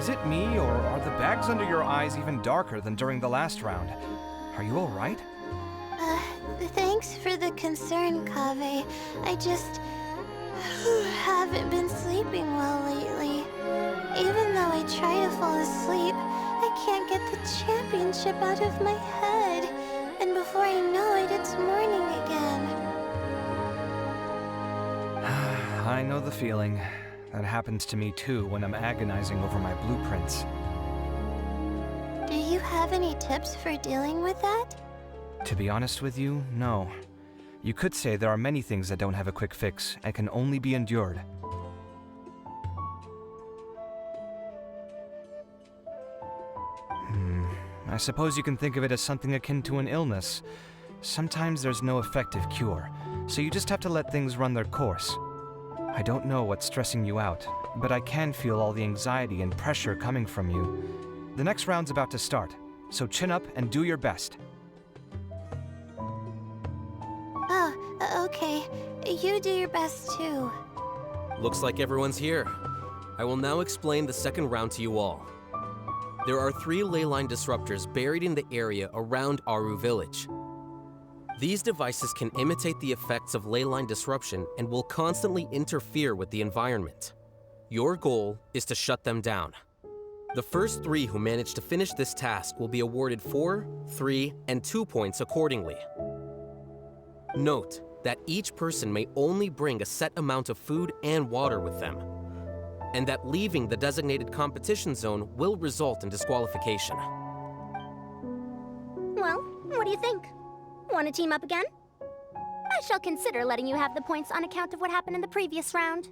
Is it me, or are the bags under your eyes even darker than during the last round? Are you alright? Thanks for the concern, Kaveh. I just haven't been sleeping well lately. Even though I try to fall asleep, I can't get the championship out of my head. And before I know it, it's morning again. I know the feeling. That happens to me too when I'm agonizing over my blueprints. Do you have any tips for dealing with that? To be honest with you, no. You could say there are many things that don't have a quick fix and can only be endured. I suppose you can think of it as something akin to an illness. Sometimes there's no effective cure, so you just have to let things run their course. I don't know what's stressing you out, but I can feel all the anxiety and pressure coming from you. The next round's about to start, so chin up and do your best. Oh, okay. You do your best too. Looks like everyone's here. I will now explain the second round to you all. There are 3 ley line disruptors buried in the area around Aru village. These devices can imitate the effects of ley line disruption and will constantly interfere with the environment. Your goal is to shut them down. The first 3 who manage to finish this task will be awarded 4, 3, and 2 points accordingly. Note that each person may only bring a set amount of food and water with them, and that leaving the designated competition zone will result in disqualification. Well, what do you think? Want to team up again? I shall consider letting you have the points on account of what happened in the previous round.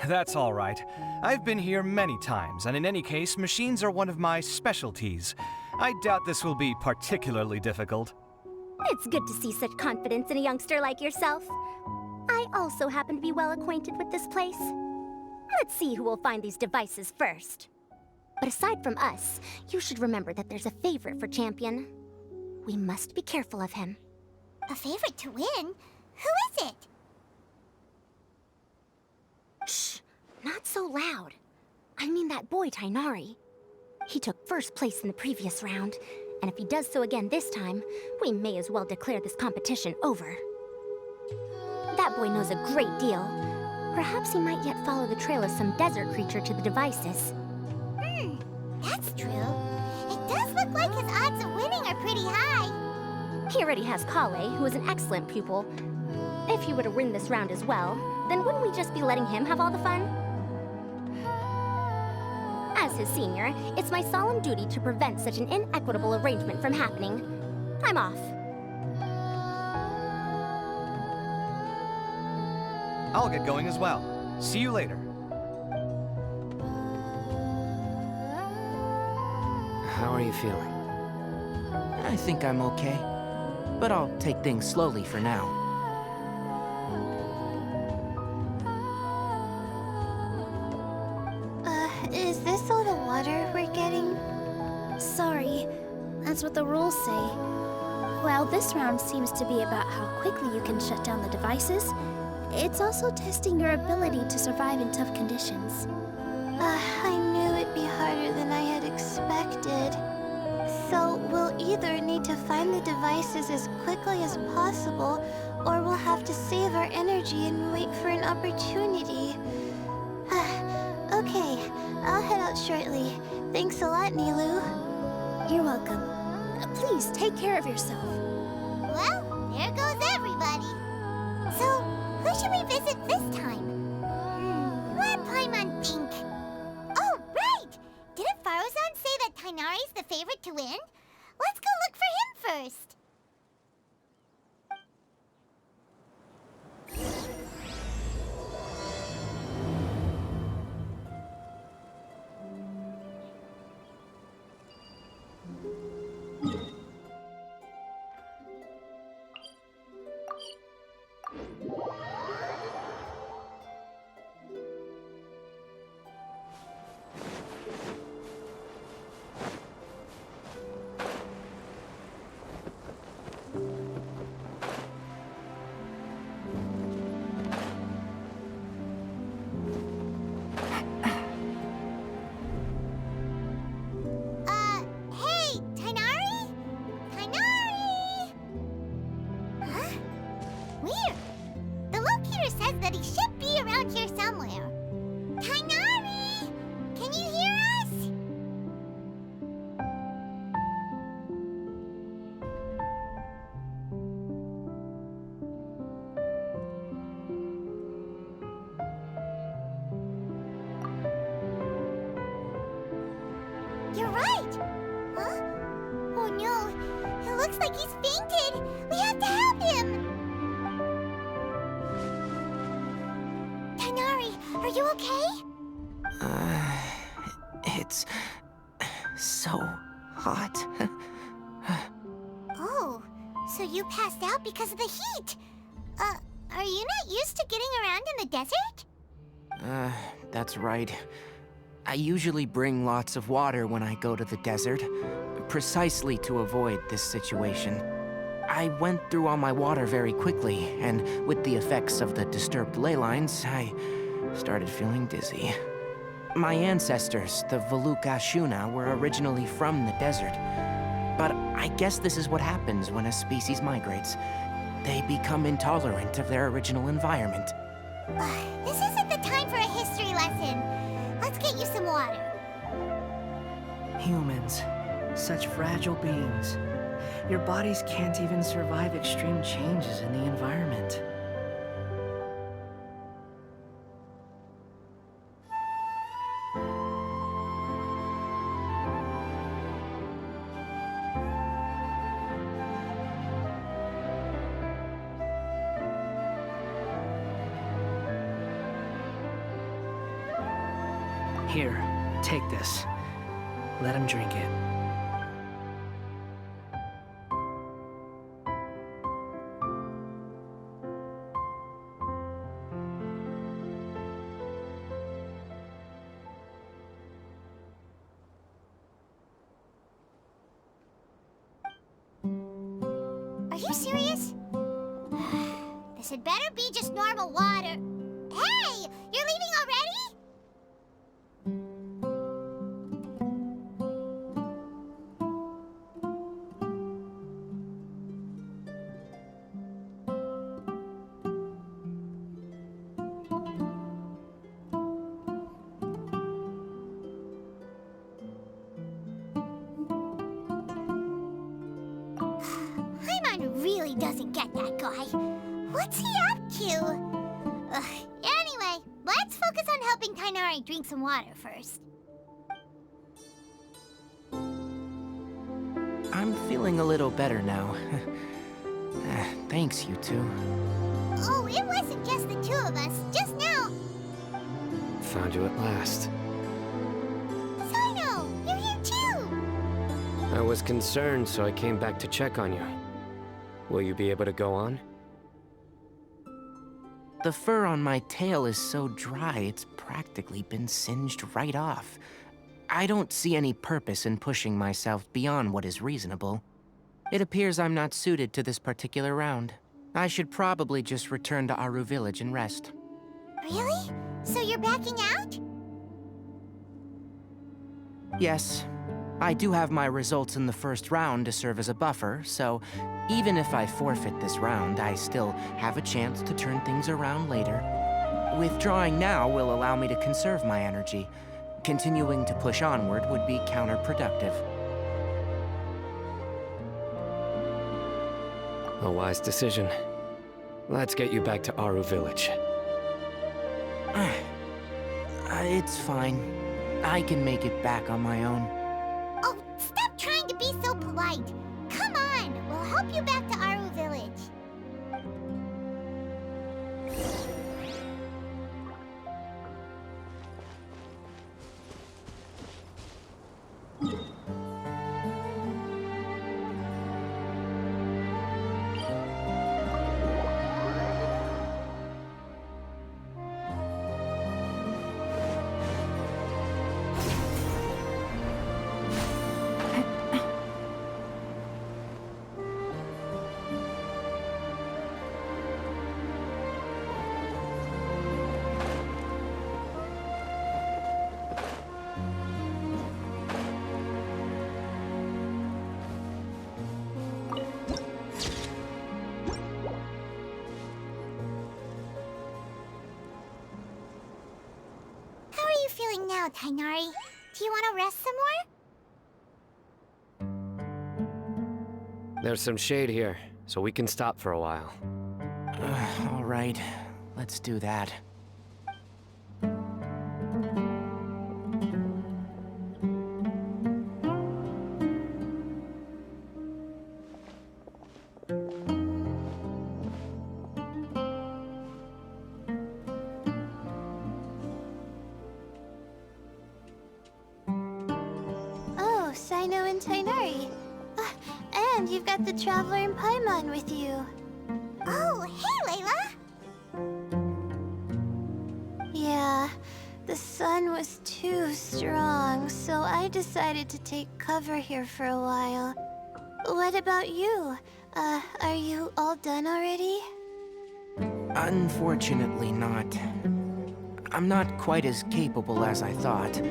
That's all right. I've been here many times, and in any case, machines are one of my specialties. I doubt this will be particularly difficult. It's good to see such confidence in a youngster like yourself. I also happen to be well acquainted with this place. Let's see who will find these devices first. But aside from us, you should remember that there's a favorite for champion. We must be careful of him. A favorite to win? Who is it? Shh! Not so loud. I mean that boy, Tainari. He took first place in the previous round, and if he does so again this time, we may as well declare this competition over. That boy knows a great deal. Perhaps he might yet follow the trail of some desert creature to the devices. That's true. It does look like his odds of winning are pretty high. He already has Kale, who is an excellent pupil. If he were to win this round as well, then wouldn't we just be letting him have all the fun? As his senior, it's my solemn duty to prevent such an inequitable arrangement from happening. I'm off. I'll get going as well. See you later. How are you feeling? I think I'm okay, but I'll take things slowly for now. Is this all the water we're getting? Sorry, that's what the rules say. While this round seems to be about how quickly you can shut down the devices, it's also testing your ability to survive in tough conditions. I knew it'd be harder than I had expected. So we'll either need to find the devices as quickly as possible, or we'll have to save our energy and wait for an opportunity. Okay, I'll head out shortly. Thanks a lot, Nilu. You're welcome. Please take care of yourself. Well, there goes everybody. So, who should we visit this time? Let Paimon think. Oh, right! Didn't Faruzan say that Tainari's the favorite to win? Let's go look for him first. they should be around here somewhere. Tainari! Can you hear us? You're right! Huh? Oh no, it looks like he's fainted! We have to help him! Tainari, are you okay? It's so hot. Oh, so you passed out because of the heat? Are you not used to getting around in the desert? That's right. I usually bring lots of water when I go to the desert, precisely to avoid this situation. I went through all my water very quickly, and with the effects of the disturbed ley lines, I started feeling dizzy. My ancestors, the Rukkhashava, were originally from the desert. But I guess this is what happens when a species migrates. They become intolerant of their original environment. This isn't the time for a history lesson. Let's get you some water. Humans, such fragile beings. Your bodies can't even survive extreme changes in the environment. Here, take this. Let him drink it. Are you serious? This had better be just normal water. Hey! You're leaving already? Really doesn't get that guy. What's he up to? Anyway, let's focus on helping Tainari drink some water first. I'm feeling a little better now. Thanks, you two. Oh, it wasn't just the two of us. Just now. Found you at last. Sino, you're here too. I was concerned, so I came back to check on you. Will you be able to go on? The fur on my tail is so dry, it's practically been singed right off. I don't see any purpose in pushing myself beyond what is reasonable. It appears I'm not suited to this particular round. I should probably just return to Aru Village and rest. Really? So you're backing out? Yes. I do have my results in the first round to serve as a buffer, so even if I forfeit this round, I still have a chance to turn things around later. Withdrawing now will allow me to conserve my energy. Continuing to push onward would be counterproductive. A wise decision. Let's get you back to Aru Village. It's fine. I can make it back on my own. Oh, stop trying to be so polite. Come on, we'll help you back to Aru Village. now, Tainari. Do you want to rest some more? There's some shade here, so we can stop for a while. All right, let's do that. Oh, Sino and Tainari. And you've got the Traveler and Paimon with you. Oh, hey, Layla! Yeah, the sun was too strong, so I decided to take cover here for a while. What about you? Are you all done already? Unfortunately not. I'm not quite as capable as I thought.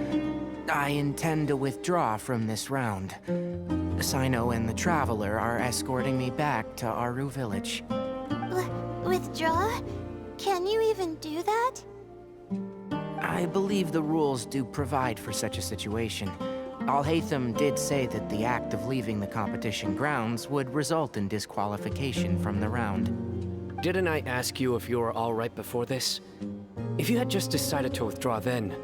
I intend to withdraw from this round. Sino and the Traveler are escorting me back to Aru Village. Withdraw? Can you even do that? I believe the rules do provide for such a situation. Alhaitham did say that the act of leaving the competition grounds would result in disqualification from the round. Didn't I ask you if you were all right before this? If you had just decided to withdraw then,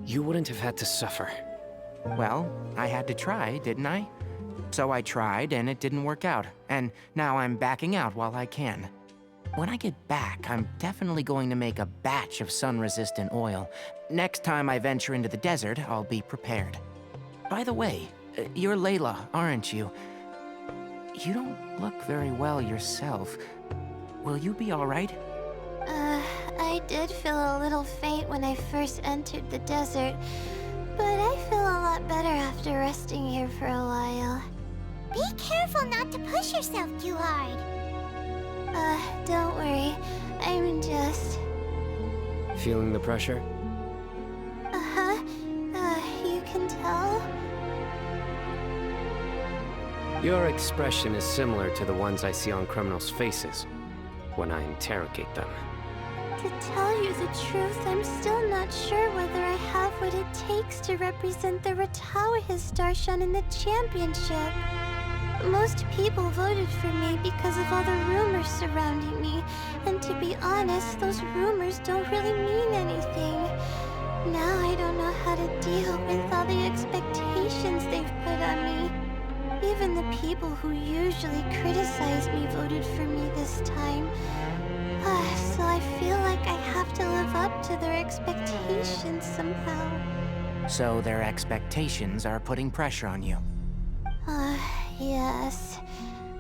you wouldn't have had to suffer. Well, I had to try, didn't I? So I tried, and it didn't work out. And now I'm backing out while I can. When I get back, I'm definitely going to make a batch of sun-resistant oil. Next time I venture into the desert, I'll be prepared. By the way, you're Layla, aren't you? You don't look very well yourself. Will you be all right? I did feel a little faint when I first entered the desert, but I feel a lot better after resting here for a while. Be careful not to push yourself too hard. Don't worry. I'm just... Feeling the pressure? Uh-huh. You can tell? Your expression is similar to the ones I see on criminals' faces when I interrogate them. To tell you the truth, I'm still not sure whether I have what it takes to represent the Ratawa Histarshan in the championship. Most people voted for me because of all the rumors surrounding me, and to be honest, those rumors don't really mean anything. Now I don't know how to deal with all the expectations they've put on me. Even the people who usually criticize me voted for me this time. So I feel like I have to live up to their expectations somehow. So their expectations are putting pressure on you. Yes.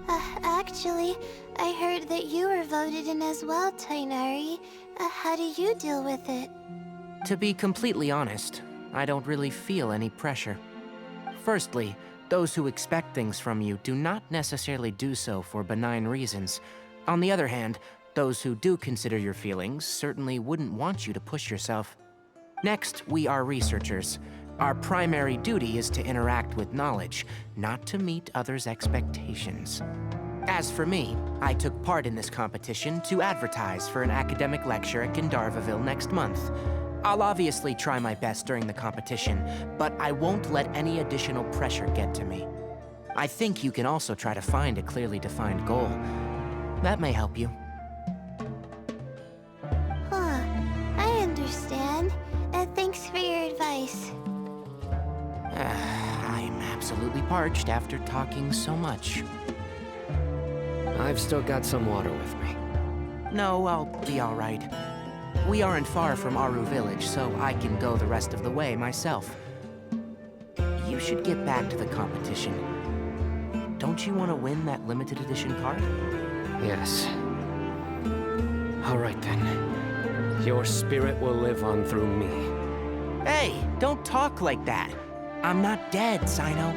Actually, I heard that you were voted in as well, Tainari. How do you deal with it? To be completely honest, I don't really feel any pressure. Firstly, those who expect things from you do not necessarily do so for benign reasons. On the other hand, those who do consider your feelings certainly wouldn't want you to push yourself. Next, we are researchers. Our primary duty is to interact with knowledge, not to meet others' expectations. As for me, I took part in this competition to advertise for an academic lecture at Gandharvaville next month. I'll obviously try my best during the competition, but I won't let any additional pressure get to me. I think you can also try to find a clearly defined goal. That may help you. I understand. Thanks for your advice. I'm absolutely parched after talking so much. I've still got some water with me. No, I'll be all right. We aren't far from Aru Village, so I can go the rest of the way myself. You should get back to the competition. Don't you want to win that limited edition card? Yes. All right then. Your spirit will live on through me. Hey, don't talk like that. I'm not dead, Sino.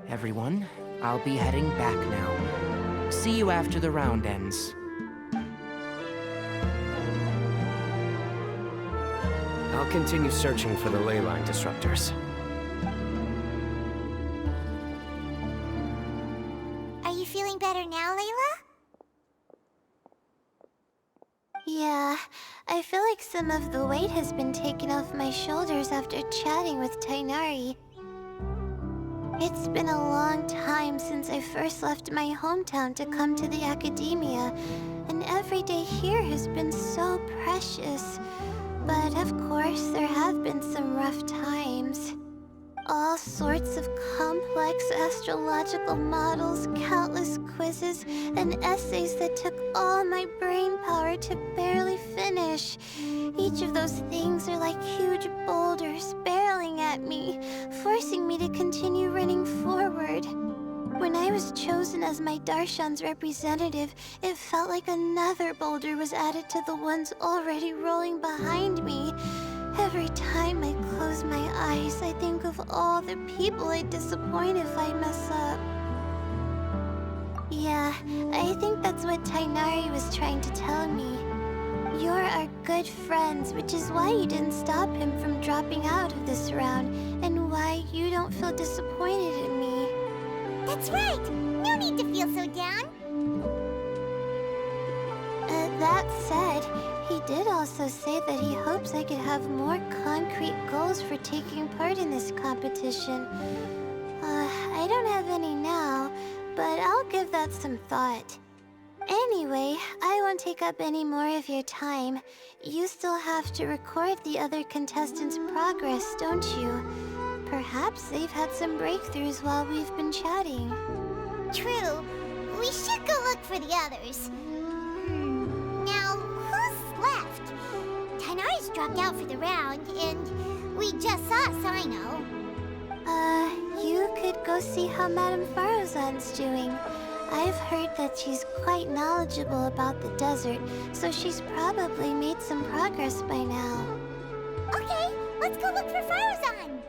Everyone, I'll be heading back now. See you after the round ends. I'll continue searching for the ley line disruptors. Are you feeling better now, Layla? Yeah, I feel like some of the weight has been taken off my shoulders after chatting with Tighnari. It's been a long time since I first left my hometown to come to the academia, and every day here has been so precious. But of course, there have been some rough times. All sorts of complex astrological models, countless quizzes, and essays that took all my brain power to barely finish. Each of those things are like huge boulders barreling at me, forcing me to continue running forward. When I was chosen as my Darshan's representative, it felt like another boulder was added to the ones already rolling behind me. Every time I close my eyes, I think of all the people I'd disappoint if I mess up. Yeah, I think that's what Tighnari was trying to tell me. You're our good friends, which is why you didn't stop him from dropping out of this round, and why you don't feel disappointed in me. That's right! No need to feel so down! That said, he did also say that he hopes I could have more concrete goals for taking part in this competition. I don't have any now, but I'll give that some thought. Anyway, I won't take up any more of your time. You still have to record the other contestants' progress, don't you? Perhaps they've had some breakthroughs while we've been chatting. True. We should go look for the others. Now, who's left? Tighnari's dropped out for the round, and we just saw Sino. You could go see how Madame Farozan's doing. I've heard that she's quite knowledgeable about the desert, so she's probably made some progress by now. Okay, let's go look for Farozan!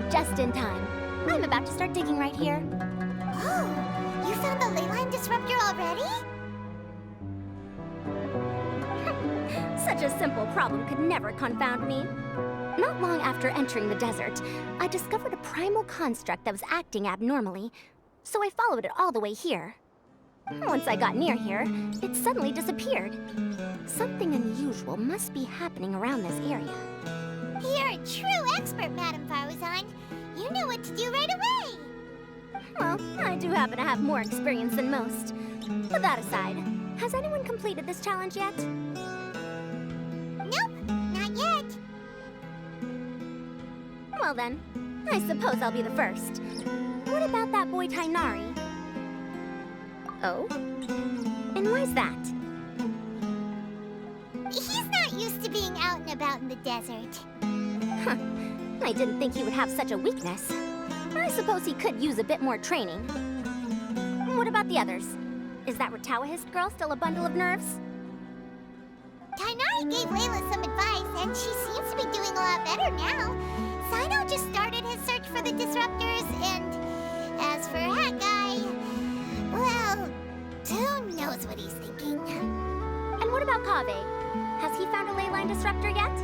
Just in time. I'm about to start digging right here. Oh, you found the leyline disruptor already? Such a simple problem could never confound me. Not long after entering the desert, I discovered a primal construct that was acting abnormally, so I followed it all the way here. Once I got near here, it suddenly disappeared. Something unusual must be happening around this area. You're a true expert, Madame Farozan. You know what to do right away. Well, I do happen to have more experience than most. But that aside, has anyone completed this challenge yet? Nope, not yet. Well then, I suppose I'll be the first. What about that boy Tighnari? Oh? And why's that? He's not used to being out and about in the desert. Huh. I didn't think he would have such a weakness. I suppose he could use a bit more training. What about the others? Is that Ratawahist girl still a bundle of nerves? Tighnari gave Layla some advice, and she seems to be doing a lot better now. Sino just started his search for the disruptors, and as for Haggai, well, who knows what he's thinking. And what about Kaveh? Has he found a leyline disruptor yet?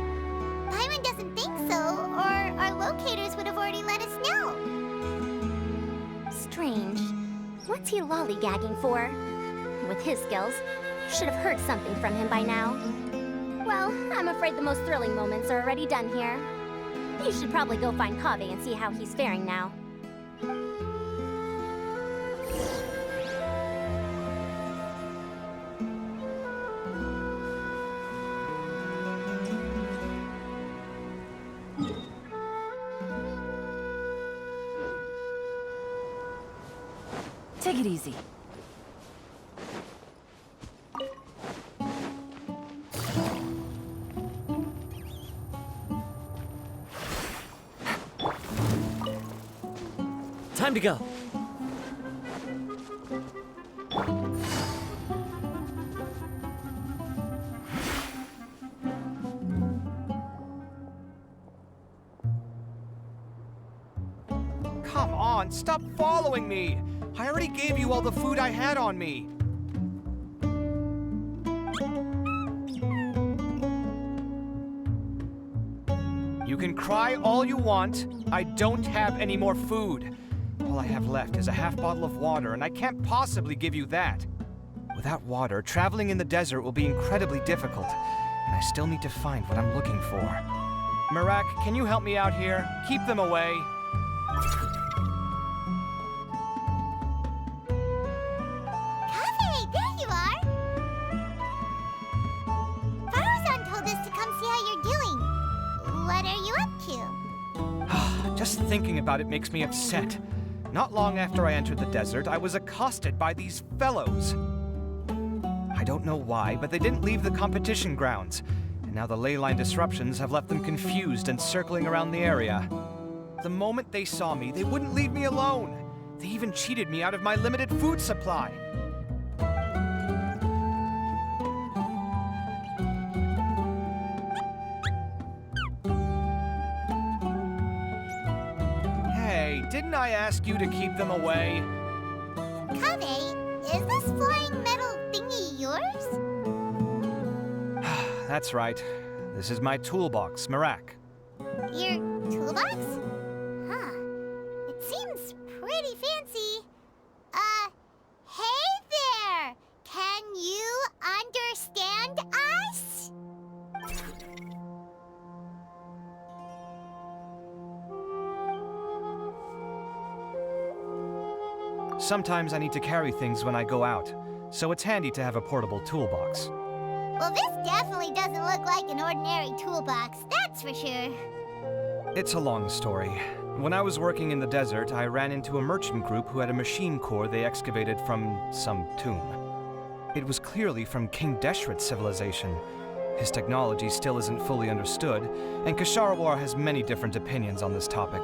Paimon doesn't think so, or our locators would have already let us know. Strange. What's he lollygagging for? With his skills, you should have heard something from him by now. Well, I'm afraid the most thrilling moments are already done here. You should probably go find Kaveh and see how he's faring now. Take it easy. Time to go. Come on, stop following me! I already gave you all the food I had on me. You can cry all you want. I don't have any more food. All I have left is a half bottle of water, and I can't possibly give you that. Without water, traveling in the desert will be incredibly difficult, and I still need to find what I'm looking for. Marak, can you help me out here? Keep them away. Kaveh, there you are! Faruzan told us to come see how you're doing. What are you up to? Just thinking about it makes me upset. Not long after I entered the desert, I was accosted by these fellows. I don't know why, but they didn't leave the competition grounds, and now the ley line disruptions have left them confused and circling around the area. The moment they saw me, they wouldn't leave me alone. They even cheated me out of my limited food supply. Hey, didn't I ask you to keep them away? Kaveh, is this flying metal thingy yours? That's right. This is my toolbox, Marak. Your toolbox? Huh. It seems pretty fancy. Hey there! Can you understand us? Sometimes I need to carry things when I go out, so it's handy to have a portable toolbox. Well, this definitely doesn't look like an ordinary toolbox, that's for sure. It's a long story. When I was working in the desert, I ran into a merchant group who had a machine core they excavated from some tomb. It was clearly from King Deshret's civilization. His technology still isn't fully understood, and Kasharawar has many different opinions on this topic.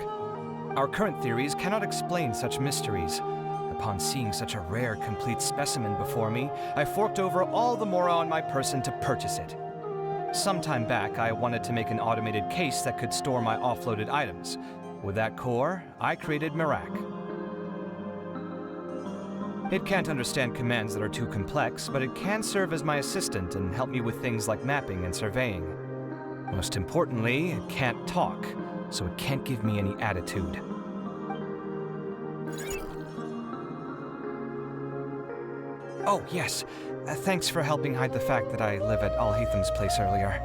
Our current theories cannot explain such mysteries. Upon seeing such a rare, complete specimen before me, I forked over all the mora on my person to purchase it. Some time back, I wanted to make an automated case that could store my offloaded items. With that core, I created Marak. It can't understand commands that are too complex, but it can serve as my assistant and help me with things like mapping and surveying. Most importantly, it can't talk, so it can't give me any attitude. Oh, yes. Thanks for helping hide the fact that I live at Alhatham's place earlier.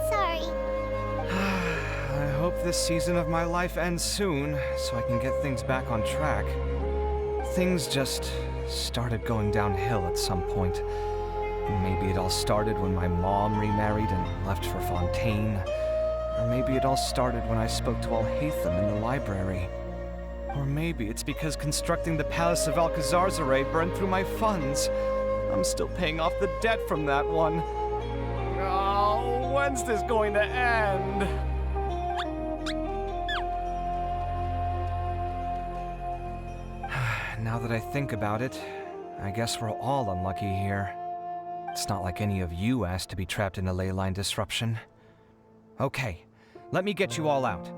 Sorry. I hope this season of my life ends soon, so I can get things back on track. Things just started going downhill at some point. Maybe it all started when my mom remarried and left for Fontaine. Or maybe it all started when I spoke to Alhatham in the library. Or maybe it's because constructing the Palace of Alcazarzaray burned through my funds. I'm still paying off the debt from that one. Oh, when's this going to end? Now that I think about it, I guess we're all unlucky here. It's not like any of you asked to be trapped in a ley line disruption. Okay, let me get you all out.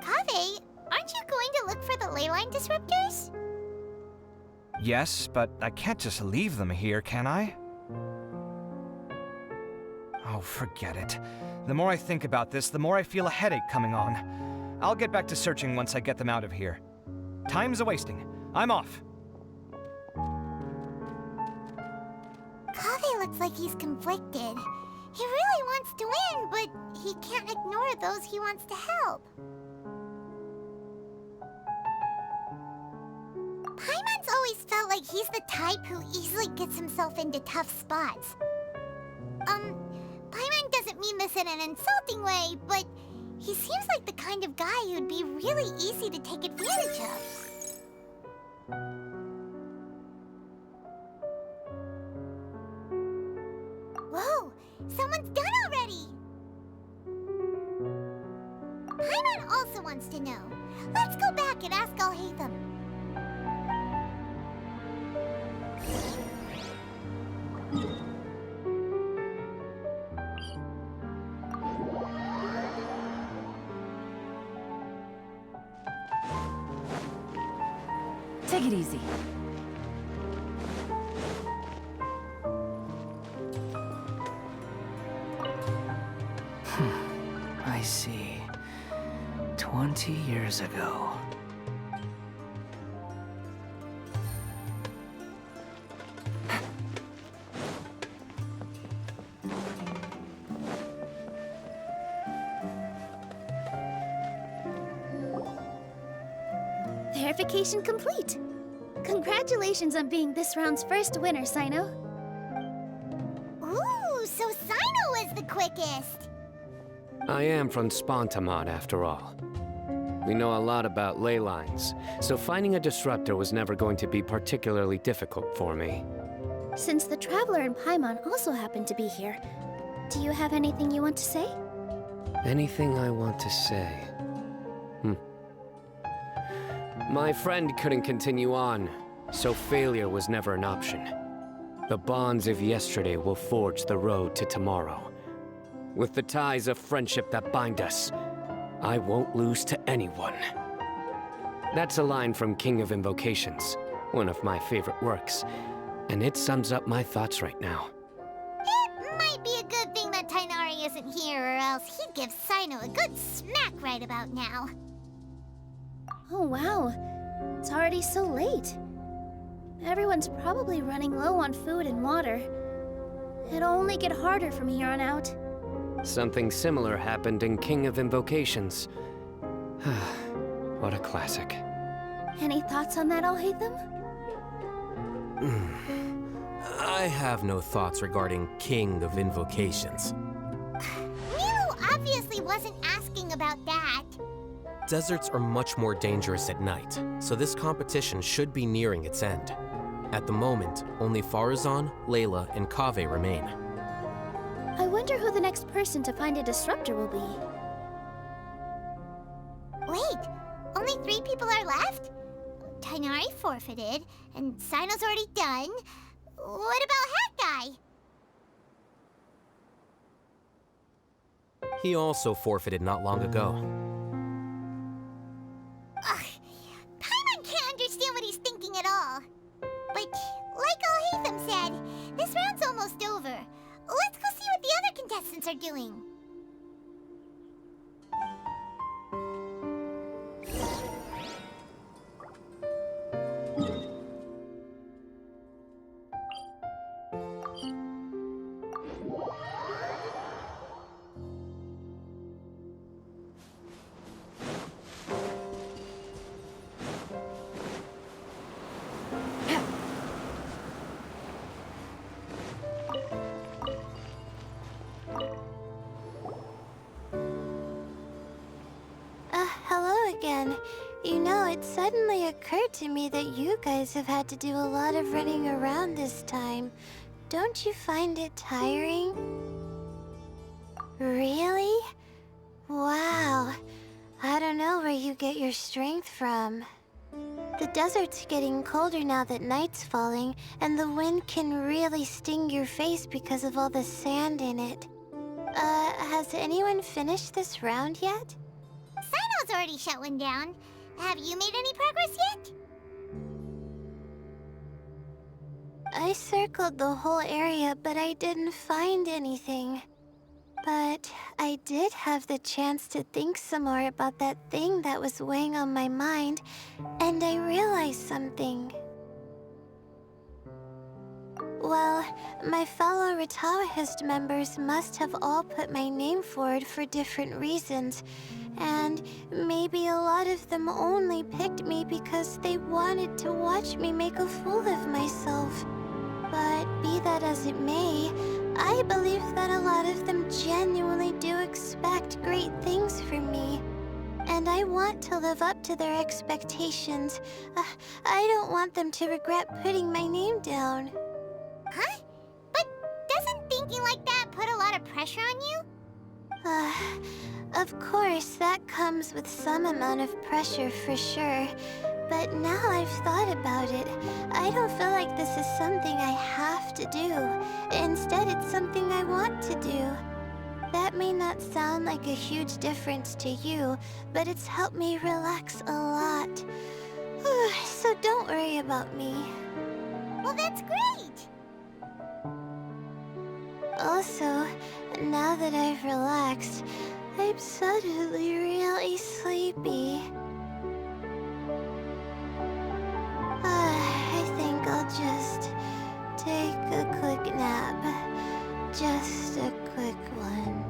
Kaveh, aren't you going to look for the ley line disruptors? Yes, but I can't just leave them here, can I? Oh, forget it. The more I think about this, the more I feel a headache coming on. I'll get back to searching once I get them out of here. Time's a-wasting. I'm off. Kaveh looks like he's conflicted. He really wants to win, but he can't ignore those he wants to help. Paimon's always felt like he's the type who easily gets himself into tough spots. Paimon doesn't mean this in an insulting way, but he seems like the kind of guy who'd be really easy to take advantage of. Whoa! Someone's done already! Paimon also wants to know. Let's go back and ask Alhatham. Take it easy. I see. 20 years ago. Verification complete. Congratulations on being this round's first winner, Sino. Ooh, so Sino was the quickest. I am from Spontamod, after all. We know a lot about ley lines, so finding a disruptor was never going to be particularly difficult for me. Since the Traveler and Paimon also happen to be here, do you have anything you want to say? Anything I want to say? My friend couldn't continue on, so failure was never an option. The bonds of yesterday will forge the road to tomorrow. With the ties of friendship that bind us, I won't lose to anyone. That's a line from King of Invocations, one of my favorite works, and it sums up my thoughts right now. It might be a good thing that Tighnari isn't here, or else he'd give Sino a good smack right about now. Oh wow, it's already so late. Everyone's probably running low on food and water. It'll only get harder from here on out. Something similar happened in King of Invocations. What a classic. Any thoughts on that, Alhaitham? I have no thoughts regarding King of Invocations. Milu obviously wasn't asking about that. Deserts are much more dangerous at night, so this competition should be nearing its end. At the moment, only Farazan, Layla, and Kaveh remain. I wonder who the next person to find a disruptor will be. Wait, only 3 people are left? Tighnari forfeited, and Sino's already done. What about Hat Guy? He also forfeited not long ago. Ugh, Paimon can't understand what he's thinking at all. But like Alhaitham said, this round's almost over. Let's go see what the other contestants are doing. Hello again. You know, it suddenly occurred to me that you guys have had to do a lot of running around this time. Don't you find it tiring? Really? Wow. I don't know where you get your strength from. The desert's getting colder now that night's falling, and the wind can really sting your face because of all the sand in it. Has anyone finished this round yet? Sino's already shut one down. Have you made any progress yet? I circled the whole area, but I didn't find anything. But I did have the chance to think some more about that thing that was weighing on my mind, and I realized something. Well, my fellow Ritawahist members must have all put my name forward for different reasons, and maybe a lot of them only picked me because they wanted to watch me make a fool of myself. But be that as it may, I believe that a lot of them genuinely do expect great things from me. And I want to live up to their expectations. I don't want them to regret putting my name down. Huh? But doesn't thinking like that put a lot of pressure on you? Of course, that comes with some amount of pressure for sure. But now I've thought about it, I don't feel like this is something I have to do. Instead, it's something I want to do. That may not sound like a huge difference to you, but it's helped me relax a lot. So don't worry about me. Well, that's great! Also, now that I've relaxed, I'm suddenly really sleepy. I think I'll just take a quick nap. Just a quick one.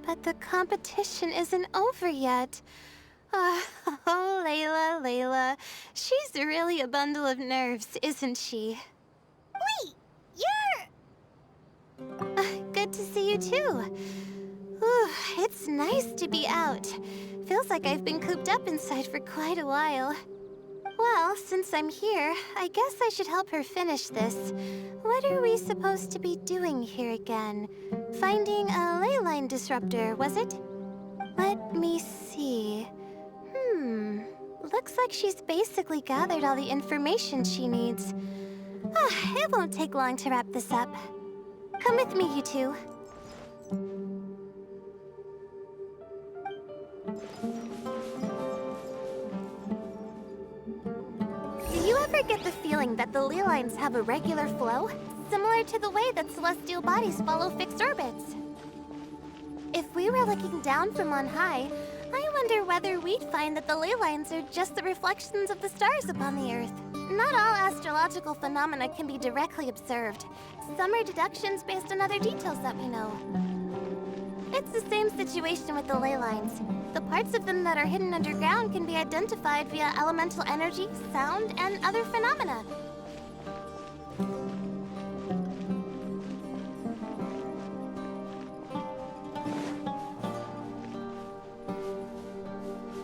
But the competition isn't over yet. Oh, Layla. She's really a bundle of nerves, isn't she? Wait, you're... Good to see you too. Ooh, it's nice to be out. Feels like I've been cooped up inside for quite a while. Well, since I'm here, I guess I should help her finish this. What are we supposed to be doing here again? Finding a ley line disruptor, was it? Let me see. Looks like she's basically gathered all the information she needs. It won't take long to wrap this up. Come with me, you two. Do you ever get the feeling that the ley lines have a regular flow? Similar to the way that celestial bodies follow fixed orbits. If we were looking down from on high, I wonder whether we'd find that the ley lines are just the reflections of the stars upon the Earth. Not all astrological phenomena can be directly observed. Some are deductions based on other details that we know. It's the same situation with the ley lines. The parts of them that are hidden underground can be identified via elemental energy, sound, and other phenomena.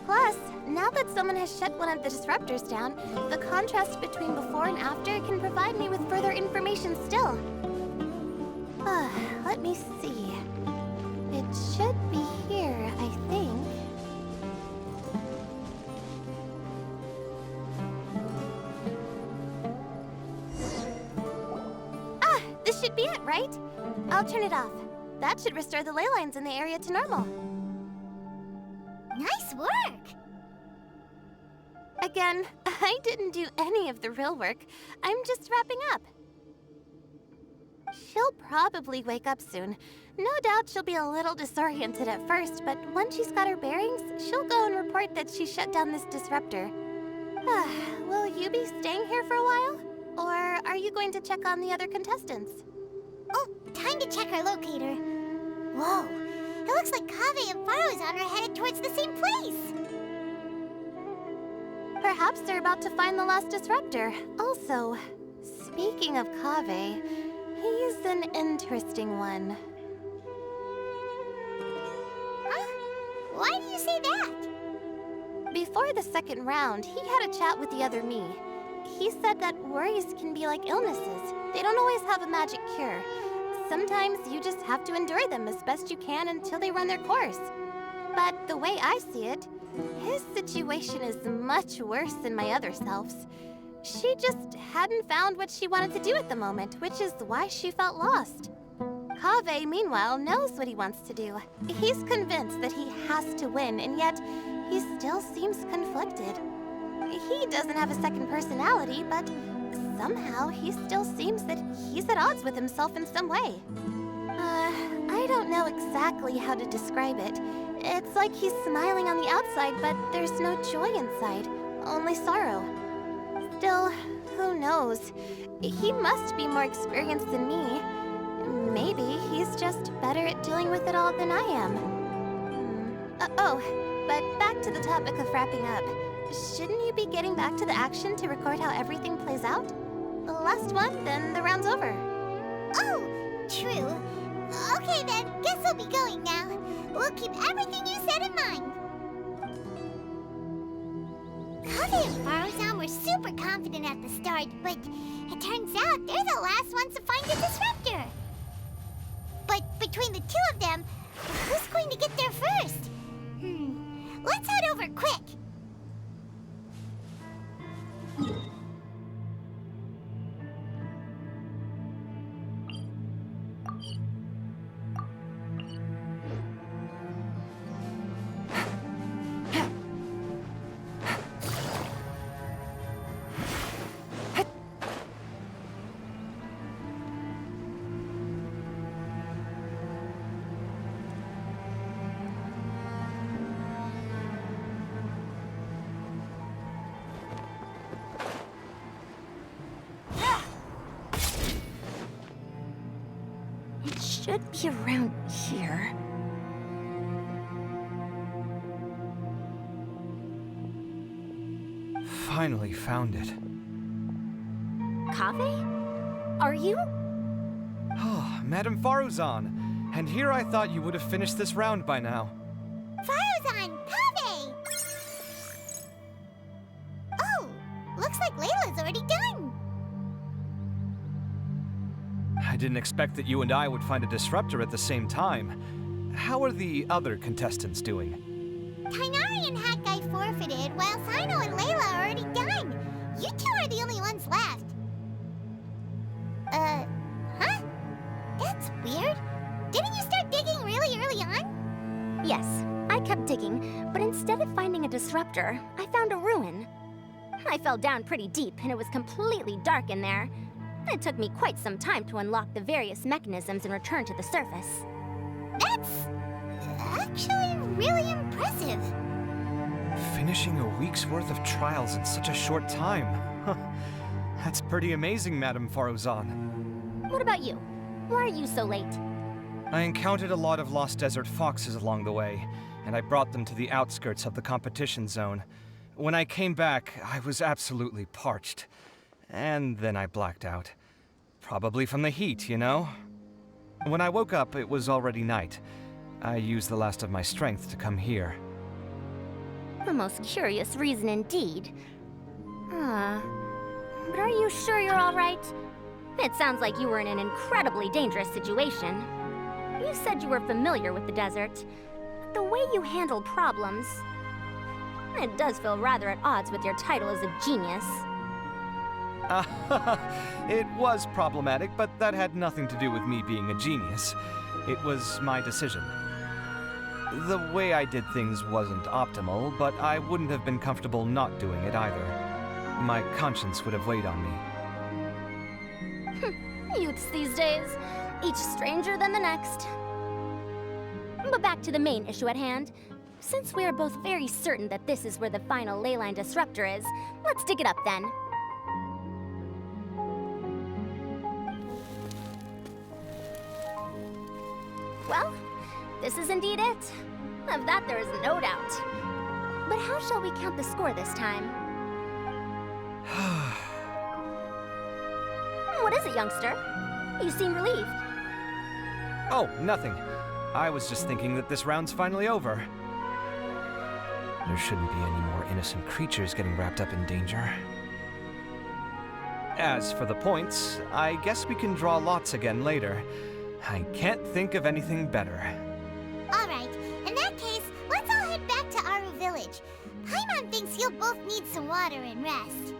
Plus, now that someone has shut one of the disruptors down, the contrast between before and after can provide me with further information still. Let me see. It should be here, I think. This should be it, right? I'll turn it off. That should restore the ley lines in the area to normal. Nice work! Again, I didn't do any of the real work. I'm just wrapping up. She'll probably wake up soon. No doubt she'll be a little disoriented at first, but once she's got her bearings, she'll go and report that she shut down this disruptor. Will you be staying here for a while? Or are you going to check on the other contestants? Oh, time to check our locator. Whoa, it looks like Kaveh and Farozan are headed towards the same place. Perhaps they're about to find the last disruptor. Also, speaking of Kaveh, he's an interesting one. Huh? Why do you say that? Before the second round, he had a chat with the other me. He said that worries can be like illnesses. They don't always have a magic cure. Sometimes you just have to endure them as best you can until they run their course. But the way I see it, his situation is much worse than my other self's. She just hadn't found what she wanted to do at the moment, which is why she felt lost. Kaveh, meanwhile, knows what he wants to do. He's convinced that he has to win, and yet he still seems conflicted. He doesn't have a second personality, but somehow he still seems that he's at odds with himself in some way. I don't know exactly how to describe it. It's like he's smiling on the outside, but there's no joy inside, only sorrow. Still, who knows? He must be more experienced than me. Maybe he's just better at dealing with it all than I am. But back to the topic of wrapping up. Shouldn't you be getting back to the action to record how everything plays out? The last one, then the round's over. Oh, true. Okay then, guess I'll be going now. We'll keep everything you said in mind. Kaveh and Farozan were super confident at the start, but it turns out they're the last ones to find the disruptor. But between the two of them, who's going to get there first? Let's head over quick. should be around here. Finally found it. Kaveh? Are you? Oh, Madame Faruzan. And here I thought you would have finished this round by now. Faruzan, Kaveh! Oh, looks like Layla's already done. I didn't expect that you and I would find a disruptor at the same time. How are the other contestants doing? Tighnari and Hat Guy forfeited, while Sino and Layla are already done. You two are the only ones left. Huh? That's weird. Didn't you start digging really early on? Yes, I kept digging, but instead of finding a disruptor, I found a ruin. I fell down pretty deep, and it was completely dark in there. It took me quite some time to unlock the various mechanisms and return to the surface. That's actually really impressive. Finishing a week's worth of trials in such a short time. Huh. That's pretty amazing, Madame Faruzan. What about you? Why are you so late? I encountered a lot of lost desert foxes along the way, and I brought them to the outskirts of the competition zone. When I came back, I was absolutely parched. And then I blacked out. Probably from the heat, you know? When I woke up, it was already night. I used the last of my strength to come here. A most curious reason indeed. But are you sure you're all right? It sounds like you were in an incredibly dangerous situation. You said you were familiar with the desert. The way you handle problems... It does feel rather at odds with your title as a genius. It was problematic, but that had nothing to do with me being a genius. It was my decision. The way I did things wasn't optimal, but I wouldn't have been comfortable not doing it either. My conscience would have weighed on me. Youths these days, each stranger than the next. But back to the main issue at hand. Since we are both very certain that this is where the final leyline disruptor is, let's dig it up then. Well, this is indeed it. Of that there is no doubt. But how shall we count the score this time? What is it, youngster? You seem relieved. Oh, nothing. I was just thinking that this round's finally over. There shouldn't be any more innocent creatures getting wrapped up in danger. As for the points, I guess we can draw lots again later. I can't think of anything better. Alright, in that case, let's all head back to Aru Village. Paimon thinks you'll both need some water and rest.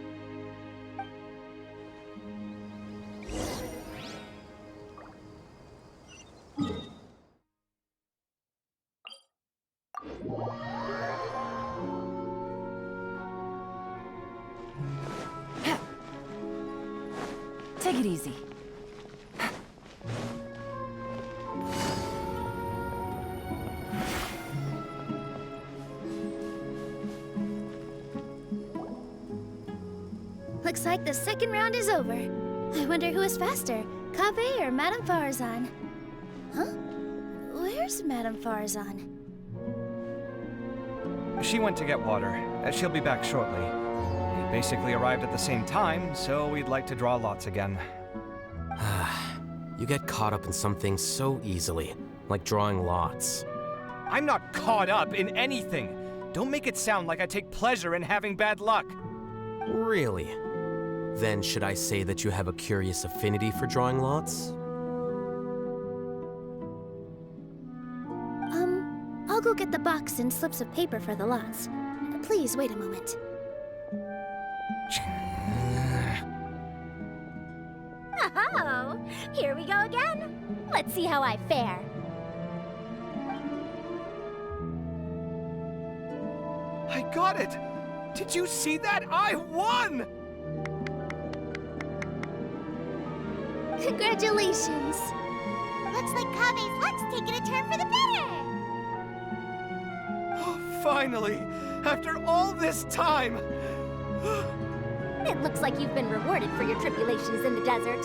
Take it easy. Looks like the second round is over. I wonder who is faster, Kaveh or Madame Faruzan? Huh? Where's Madame Faruzan? She went to get water. She'll be back shortly. We basically arrived at the same time, so we'd like to draw lots again. You get caught up in some things so easily, like drawing lots. I'm not caught up in anything! Don't make it sound like I take pleasure in having bad luck! Really? Then should I say that you have a curious affinity for drawing lots? I'll go get the box and slips of paper for the lots. Please wait a moment. Oh, here we go again. Let's see how I fare. I got it! Did you see that? I won! Congratulations! Looks like Kaveh's luck's taking a turn for the better! Oh, finally! After all this time! It looks like you've been rewarded for your tribulations in the desert.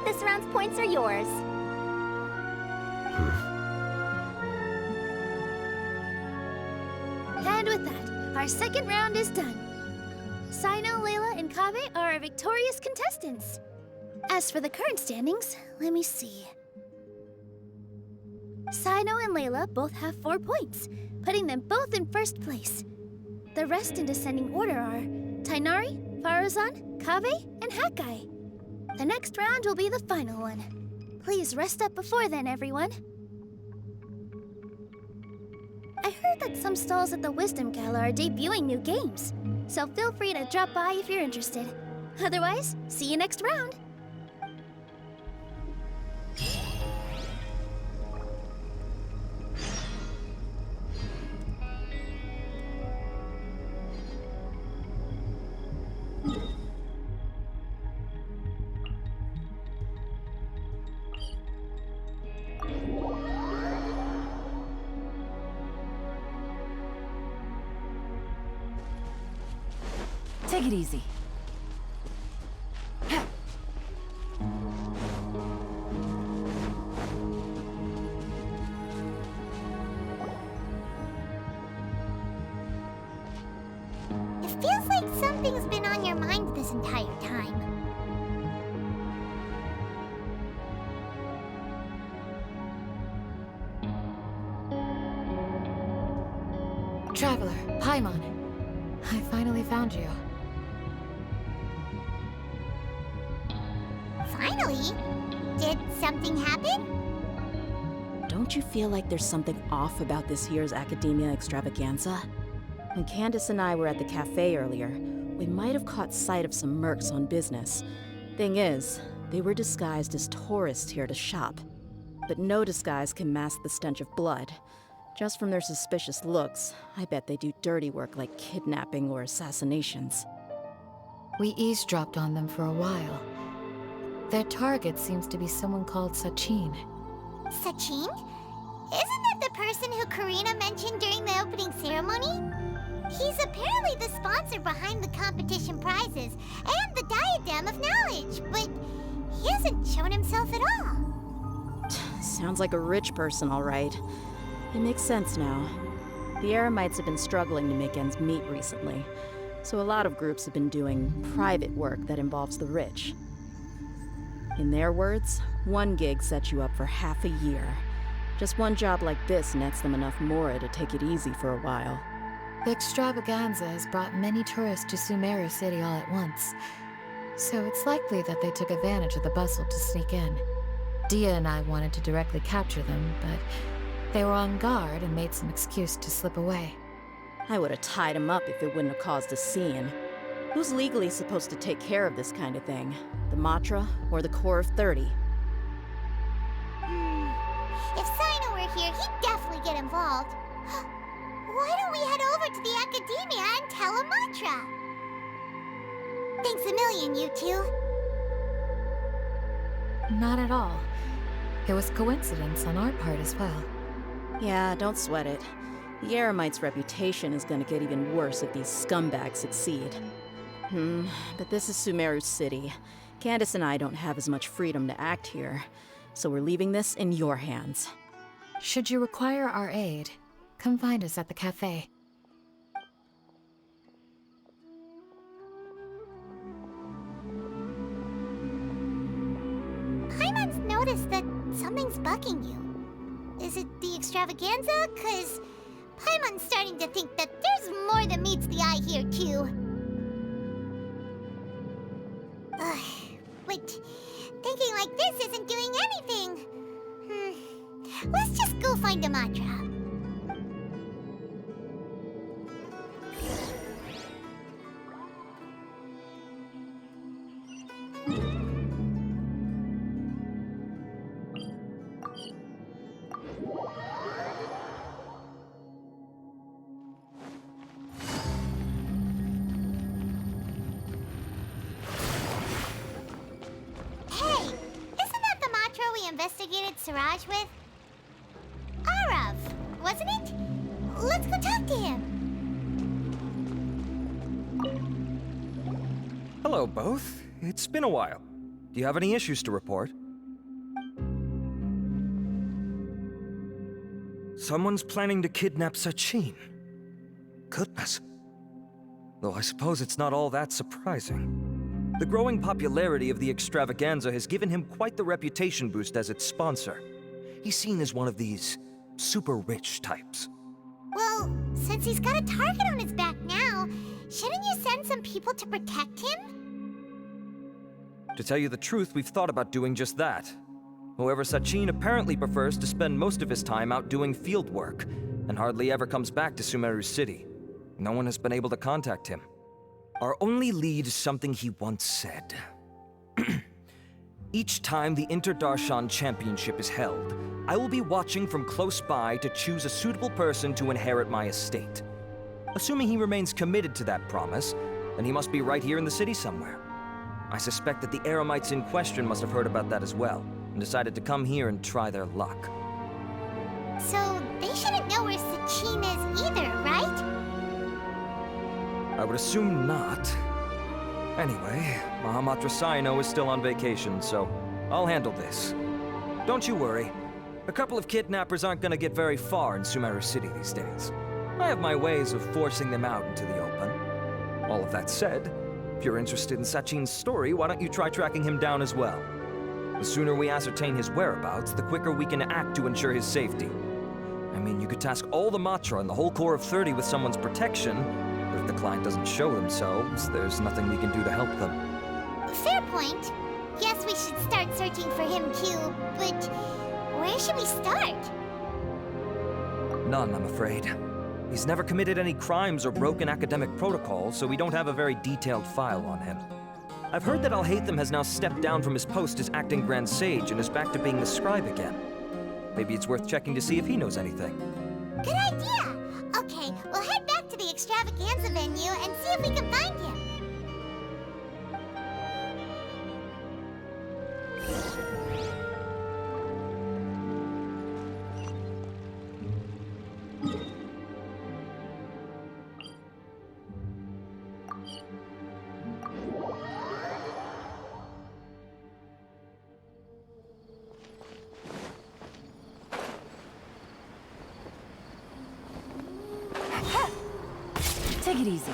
This round's points are yours. And with that, our second round is done. Sino, Layla, and Kaveh are our victorious contestants. As for the current standings, let me see. Sino and Layla both have 4 points, putting them both in first place. The rest in descending order are Tighnari, Farazan, Kaveh, and Hakai. The next round will be the final one. Please rest up before then, everyone. I heard that some stalls at the Wisdom Gala are debuting new games, so feel free to drop by if you're interested. Otherwise, see you next round. Take it easy. It feels like something's been on your mind this entire time. Traveler, Paimon. I finally found you. Finally? Did something happen? Don't you feel like there's something off about this year's Academia Extravaganza? When Candace and I were at the cafe earlier, we might have caught sight of some mercs on business. Thing is, they were disguised as tourists here to shop. But no disguise can mask the stench of blood. Just from their suspicious looks, I bet they do dirty work like kidnapping or assassinations. We eavesdropped on them for a while. Their target seems to be someone called Sachin. Sachin? Isn't that the person who Karina mentioned during the opening ceremony? He's apparently the sponsor behind the competition prizes and the Diadem of Knowledge, but he hasn't shown himself at all. Sounds like a rich person, all right. It makes sense now. The Eremites have been struggling to make ends meet recently, so a lot of groups have been doing private work that involves the rich. In their words, one gig sets you up for half a year. Just one job like this nets them enough mora to take it easy for a while. The extravaganza has brought many tourists to Sumeru City all at once, so it's likely that they took advantage of the bustle to sneak in. Dia and I wanted to directly capture them, but they were on guard and made some excuse to slip away. I would have tied him up if it wouldn't have caused a scene. Who's legally supposed to take care of this kind of thing? The Matra or the Corps of 30? If Sino were here, he'd definitely get involved. Why don't we head over to the Academia and tell a Matra? Thanks a million, you two. Not at all. It was coincidence on our part as well. Yeah, don't sweat it. The Eremites' reputation is gonna get even worse if these scumbags succeed. But this is Sumeru City. Candace and I don't have as much freedom to act here, so we're leaving this in your hands. Should you require our aid, come find us at the cafe. Paimon's noticed that something's bugging you. Is it the extravaganza? 'Cause Paimon's starting to think that there's more than meets the eye here, too. But thinking like this isn't doing anything. Let's just go find a Matra. Investigated Siraj with? Arav, wasn't it? Let's go talk to him. Hello, both. It's been a while. Do you have any issues to report? Someone's planning to kidnap Sachin. Goodness. Though I suppose it's not all that surprising. The growing popularity of the extravaganza has given him quite the reputation boost as its sponsor. He's seen as one of these super rich types. Well, since he's got a target on his back now, shouldn't you send some people to protect him? To tell you the truth, we've thought about doing just that. However, Sachin apparently prefers to spend most of his time out doing field work, and hardly ever comes back to Sumeru City. No one has been able to contact him. Our only lead is something he once said. Each time the Inter-Darshan Championship is held, I will be watching from close by to choose a suitable person to inherit my estate. Assuming he remains committed to that promise, then he must be right here in the city somewhere. I suspect that the Eremites in question must have heard about that as well, and decided to come here and try their luck. So, they shouldn't know where Sachin is either, right? I would assume not. Anyway, Mahamatra Saino is still on vacation, so I'll handle this. Don't you worry. A couple of kidnappers aren't gonna get very far in Sumeru City these days. I have my ways of forcing them out into the open. All of that said, if you're interested in Sachin's story, why don't you try tracking him down as well? The sooner we ascertain his whereabouts, the quicker we can act to ensure his safety. I mean, you could task all the Matra and the whole Corps of 30 with someone's protection, but if the client doesn't show themselves, there's nothing we can do to help them. Fair point. Yes, we should start searching for him too, but where should we start? None, I'm afraid. He's never committed any crimes or broken academic protocol, so we don't have a very detailed file on him. I've heard that Alhaitham has now stepped down from his post as acting Grand Sage and is back to being the scribe again. Maybe it's worth checking to see if he knows anything. Good idea! Okay, we'll head back to the extravaganza venue and see if we can find him. Take it easy.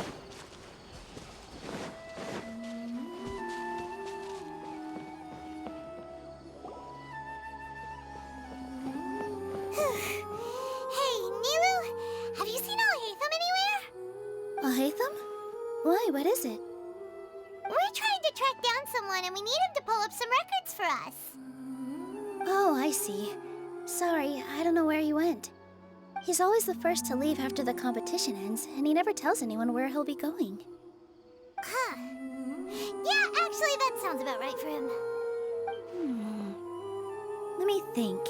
Hey, Nilu, have you seen Alhaitham anywhere? Alhaitham? Why, what is it? We're trying to track down someone and we need him to pull up some records for us. Oh, I see. Sorry, I don't know where he went. He's always the first to leave after the competition ends, and he never tells anyone where he'll be going. Huh. Yeah, actually, that sounds about right for him. Let me think.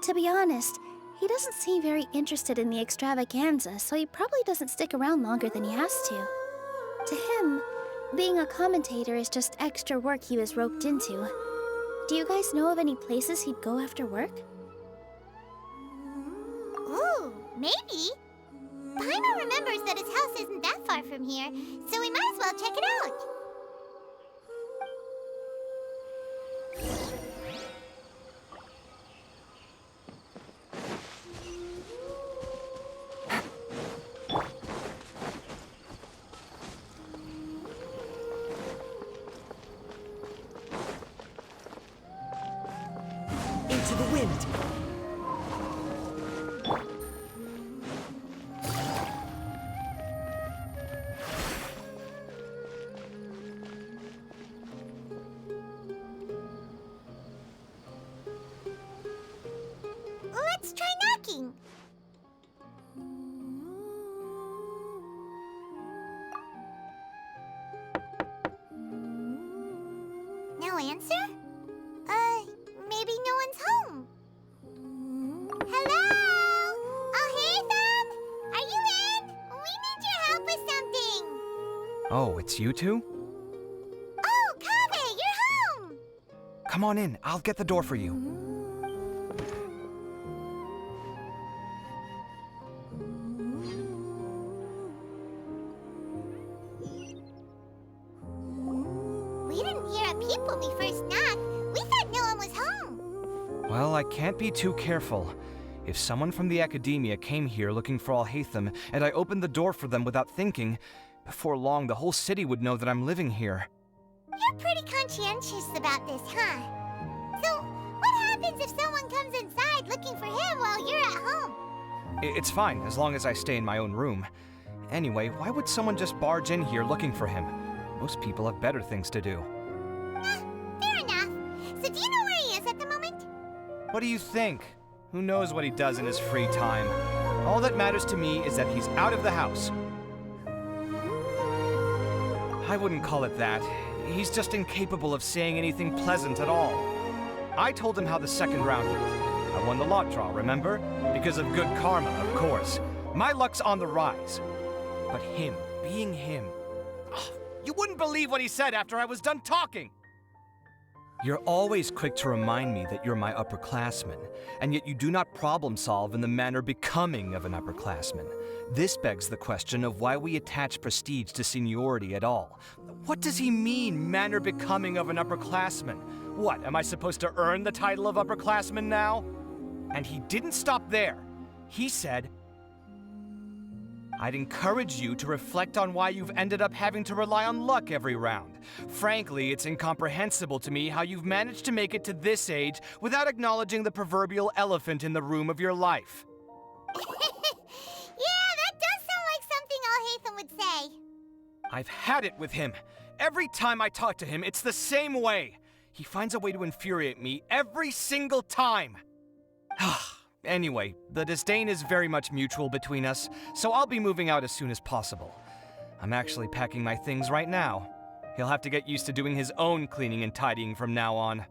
To be honest, he doesn't seem very interested in the extravaganza, so he probably doesn't stick around longer than he has to. To him, being a commentator is just extra work he was roped into. Do you guys know of any places he'd go after work? Ooh, maybe. Paimon remembers that his house isn't that far from here, so we might as well check it out. Into the wind! Let's try knocking. No answer? Maybe no one's home. Hello? Alhaitham? Are you in? We need your help with something. Oh, it's you two? Oh, Kaveh, you're home! Come on in, I'll get the door for you. We didn't hear a peep when we first knocked. We thought no one was home. Well, I can't be too careful. If someone from the academia came here looking for Alhaitham, and I opened the door for them without thinking, before long the whole city would know that I'm living here. You're pretty conscientious about this, huh? So, what happens if someone comes inside looking for him while you're at home? It's fine, as long as I stay in my own room. Anyway, why would someone just barge in here looking for him? Most people have better things to do. Fair enough. So do you know where he is at the moment? What do you think? Who knows what he does in his free time? All that matters to me is that he's out of the house. I wouldn't call it that. He's just incapable of saying anything pleasant at all. I told him how the second round went. I won the lot draw, remember? Because of good karma, of course. My luck's on the rise. But him, being him... You wouldn't believe what he said after I was done talking! You're always quick to remind me that you're my upperclassman, and yet you do not problem solve in the manner becoming of an upperclassman. This begs the question of why we attach prestige to seniority at all. What does he mean, manner becoming of an upperclassman? What, am I supposed to earn the title of upperclassman now? And he didn't stop there. He said, I'd encourage you to reflect on why you've ended up having to rely on luck every round. Frankly, it's incomprehensible to me how you've managed to make it to this age without acknowledging the proverbial elephant in the room of your life. Yeah, that does sound like something Alhaitham would say. I've had it with him. Every time I talk to him, it's the same way. He finds a way to infuriate me every single time. Anyway, the disdain is very much mutual between us, so I'll be moving out as soon as possible. I'm actually packing my things right now. He'll have to get used to doing his own cleaning and tidying from now on.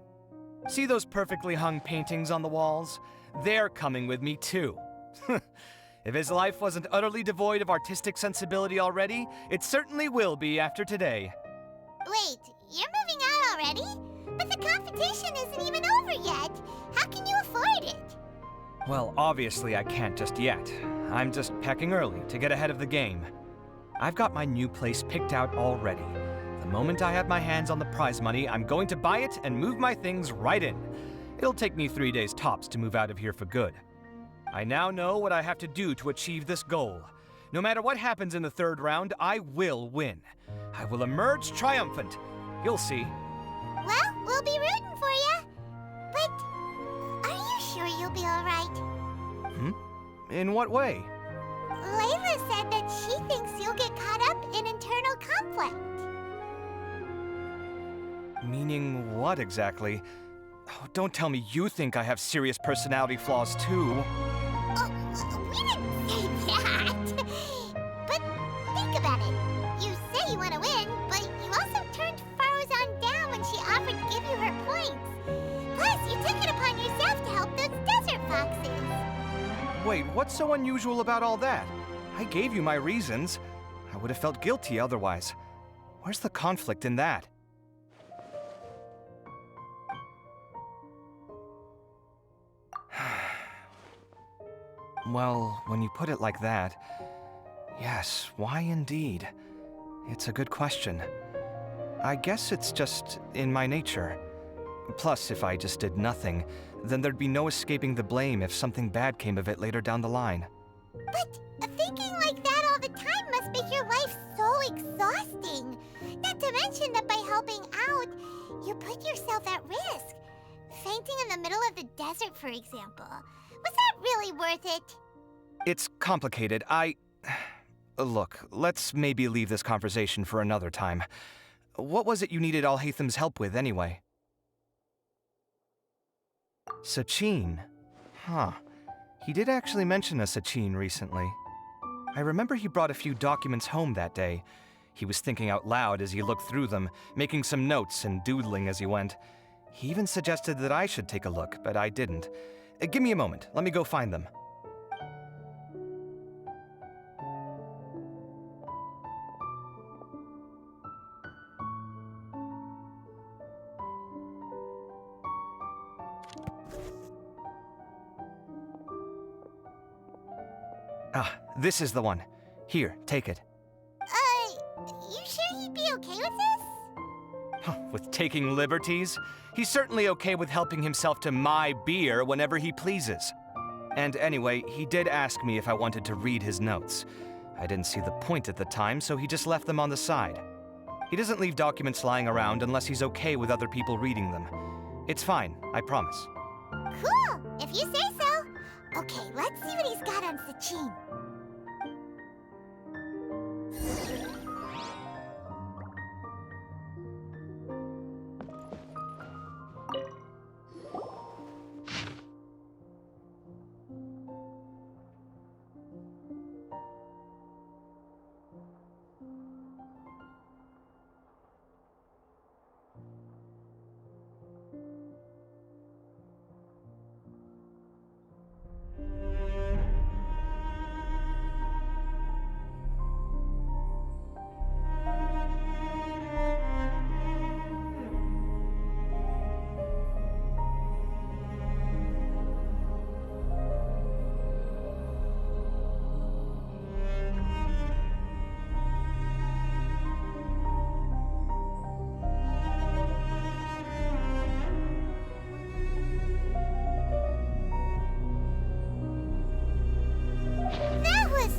See those perfectly hung paintings on the walls? They're coming with me too. If his life wasn't utterly devoid of artistic sensibility already, it certainly will be after today. Wait, you're moving out already? But the competition isn't even over yet. How can you afford it? Well, obviously I can't just yet. I'm just packing early to get ahead of the game. I've got my new place picked out already. The moment I have my hands on the prize money, I'm going to buy it and move my things right in. It'll take me 3 days tops to move out of here for good. I now know what I have to do to achieve this goal. No matter what happens in the third round, I will win. I will emerge triumphant. You'll see. Well, we'll be rooting for you. But are you sure you'll be all right? In what way? Layla said that she thinks you'll get caught up in internal conflict. Meaning what exactly? Oh, don't tell me you think I have serious personality flaws too. Oh, we didn't say that. But think about it. You say you want to win, but you also turned Faruzan down when she offered to give you her points. Plus, you took it upon yourself to help those desert foxes. Wait, what's so unusual about all that? I gave you my reasons. I would have felt guilty otherwise. Where's the conflict in that? Well, when you put it like that, yes, why indeed? It's a good question. I guess it's just in my nature. Plus, if I just did nothing, then there'd be no escaping the blame if something bad came of it later down the line. But thinking like that all the time must make your life so exhausting. Not to mention that by helping out, you put yourself at risk. Fainting in the middle of the desert, for example. Was that really worth it? It's complicated. Look, let's maybe leave this conversation for another time. What was it you needed Alhaitham's help with, anyway? Sachin? Huh. He did actually mention a Sachin recently. I remember he brought a few documents home that day. He was thinking out loud as he looked through them, making some notes and doodling as he went. He even suggested that I should take a look, but I didn't. Give me a moment. Let me go find them. Ah, this is the one. Here, take it. You sure he'd be okay with this? With taking liberties? He's certainly okay with helping himself to my beer whenever he pleases. And anyway, he did ask me if I wanted to read his notes. I didn't see the point at the time, so he just left them on the side. He doesn't leave documents lying around unless he's okay with other people reading them. It's fine, I promise. Cool, if you say so. Okay, let's see what he's got on Sachin.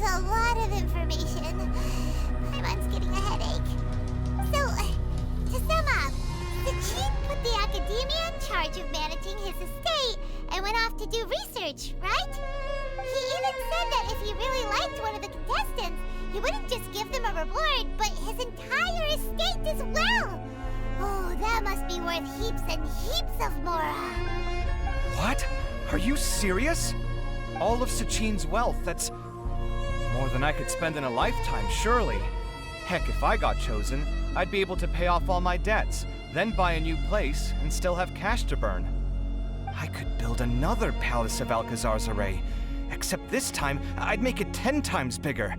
A lot of information. Paimon's getting a headache. So, to sum up, Sachin put the academia in charge of managing his estate and went off to do research, right? He even said that if he really liked one of the contestants, he wouldn't just give them a reward, but his entire estate as well. Oh, that must be worth heaps and heaps of mora. What? Are you serious? All of Sachin's wealth, that's more than I could spend in a lifetime, surely. Heck, if I got chosen, I'd be able to pay off all my debts, then buy a new place, and still have cash to burn. I could build another Palace of Alcazar's Array, except this time, I'd make it 10 times bigger.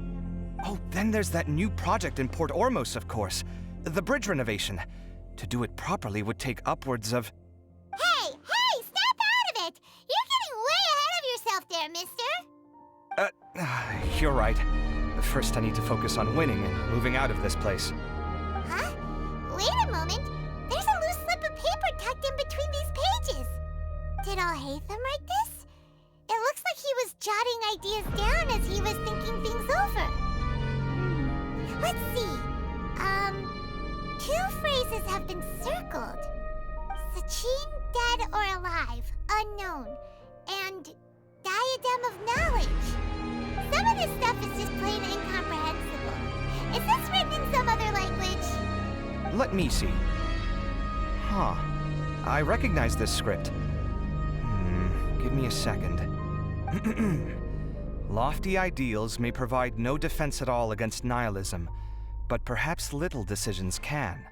Oh, then there's that new project in Port Ormos, of course. The bridge renovation. To do it properly would take upwards of... Hey, snap out of it! You're getting way ahead of yourself there, mister! You're right. First I need to focus on winning and moving out of this place. Huh? Wait a moment. There's a loose slip of paper tucked in between these pages. Did Alhaitham write this? It looks like he was jotting ideas down as he was thinking things over. Let's see. 2 phrases have been circled. Sachin, dead or alive, unknown, and diadem of knowledge. Some of this stuff is just plain incomprehensible. Is this written in some other language? Let me see. Huh. I recognize this script. Give me a second. Lofty ideals may provide no defense at all against nihilism, but perhaps little decisions can.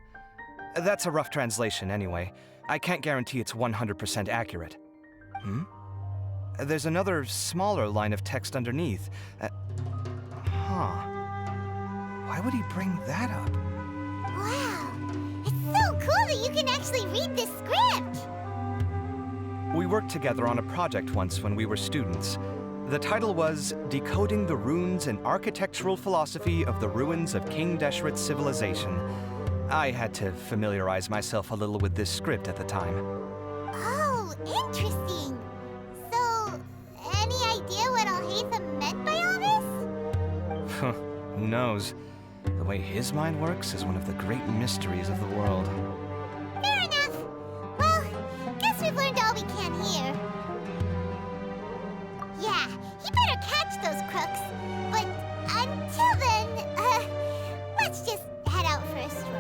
That's a rough translation anyway. I can't guarantee it's 100% accurate. There's another smaller line of text underneath. Why would he bring that up? Wow, it's so cool that you can actually read this script! We worked together on a project once when we were students. The title was Decoding the Runes and Architectural Philosophy of the Ruins of King Deshret's Civilization. I had to familiarize myself a little with this script at the time. Oh, interesting. So, any idea what Alhaitham meant by all this? Who knows? The way his mind works is one of the great mysteries of the world. Fair enough. Well, guess we've learned all we can here. Yeah, he better catch those crooks. But until then, let's just head out for a stroll.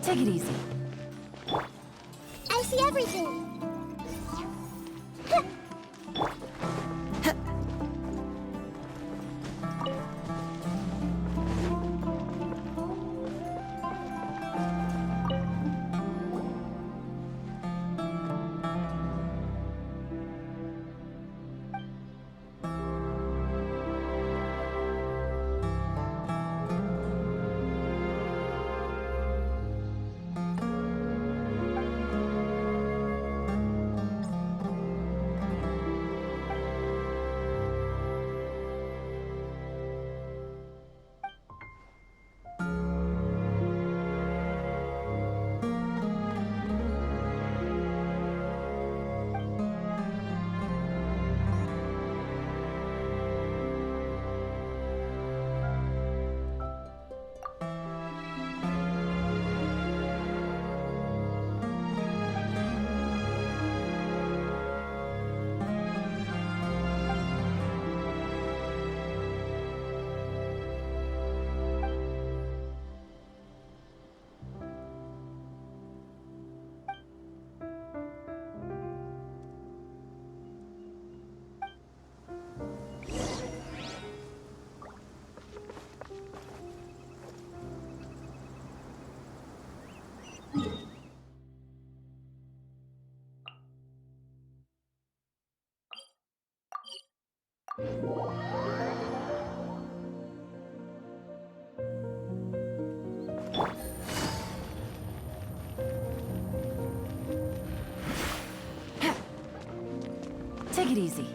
Take it easy. I see everything. Take it easy.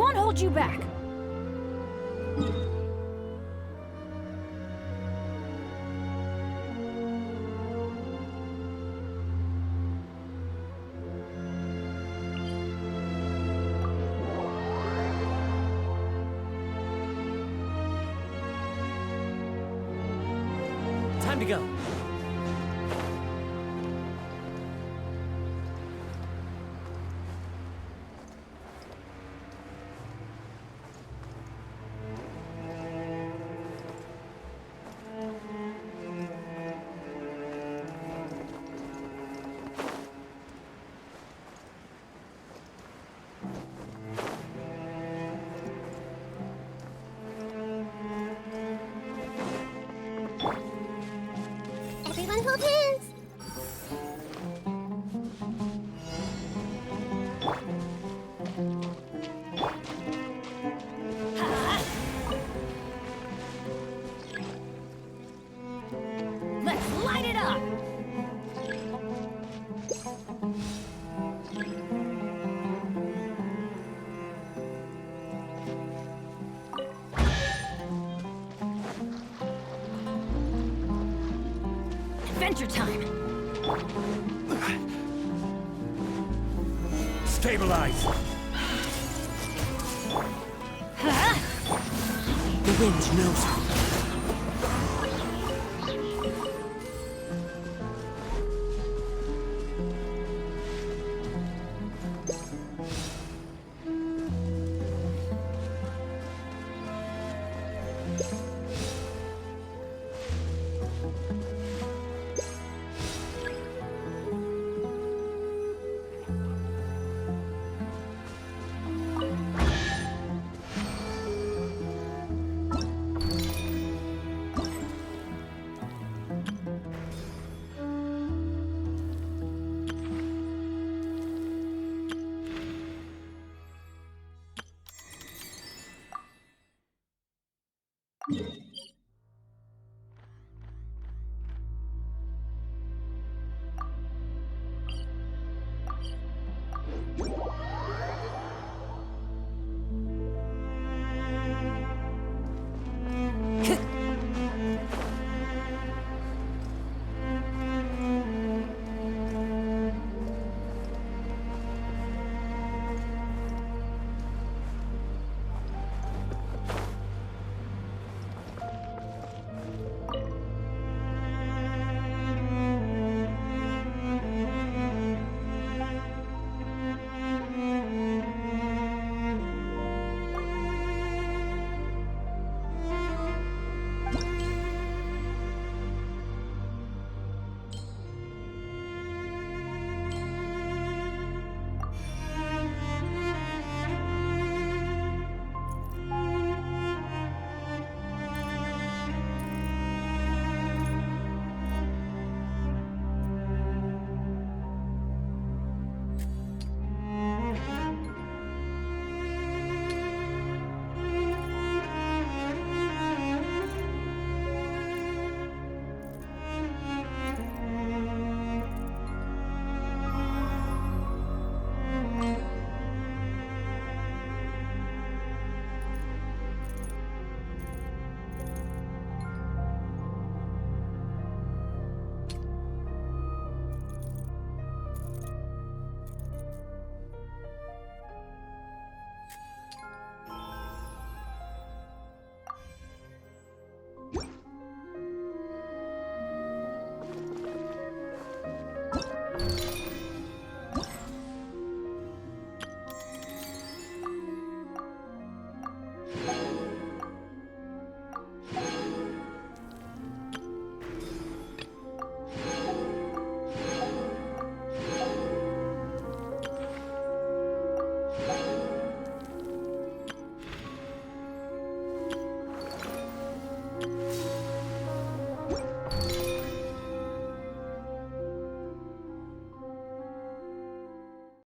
won't hold you back. Time to go. hold hands. Let's light it up! Adventure time! Stabilize! Huh? The wind knows. you